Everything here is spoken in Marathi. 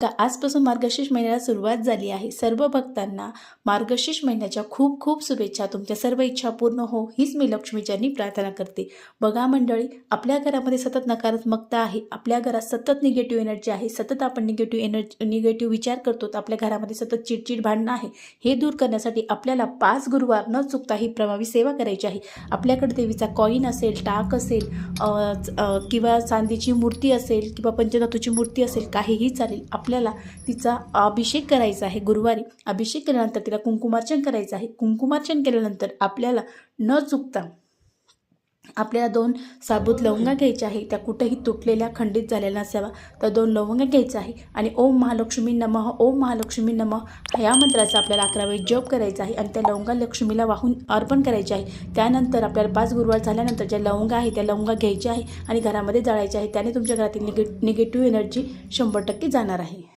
का आजपासून मार्गशीर्ष महिन्याला सुरुवात झाली आहे. सर्व भक्तांना मार्गशीर्ष महिन्याच्या खूप खूप शुभेच्छा. तुमच्या सर्व इच्छा पूर्ण हो हीच मी लक्ष्मीचरणी प्रार्थना करते. बघा मंडळी, आपल्या घरामध्ये सतत नकारात्मकता आहे, आपल्या घरात सतत निगेटिव्ह एनर्जी आहे, सतत आपण निगेटिव्ह विचार करतो, आपल्या घरामध्ये सतत चिडचिड भांडणं आहे. हे दूर करण्यासाठी आपल्याला 5 गुरुवार न चुकता ही प्रभावी सेवा करायची आहे. आपल्याकडे देवीचा कॉईन असेल, टाक असेल किंवा चांदीची मूर्ती असेल किंवा पंचधातूची मूर्ती असेल, काहीही चालेल. आपल्याला तिचा अभिषेक करायचा आहे. गुरुवारी अभिषेक केल्यानंतर तिला कुंकुमार्चन करायचं आहे. कुंकुमार्चन केल्यानंतर आपल्याला न चुकता आपल्याला 2 साबूत लवंगा घ्यायच्या आहे. त्या कुठेही तुटलेल्या खंडित झालेल्या नसाव्या. तर 2 लवंगा घ्यायचं आहे आणि ओम महालक्ष्मी नमः, ओम महालक्ष्मी नमः या मंत्राचा आपल्याला 11 वेळी जप करायचा आहे आणि त्या लवंगा लक्ष्मीला वाहून अर्पण करायचे आहे. त्यानंतर आपल्याला 5 गुरुवार झाल्यानंतर ज्या लवंगा आहे त्या लवंगा घ्यायच्या आहे आणि घरामध्ये जाळायच्या आहे. त्याने तुमच्या घरातील निगेटिव्ह एनर्जी 100% जाणार आहे.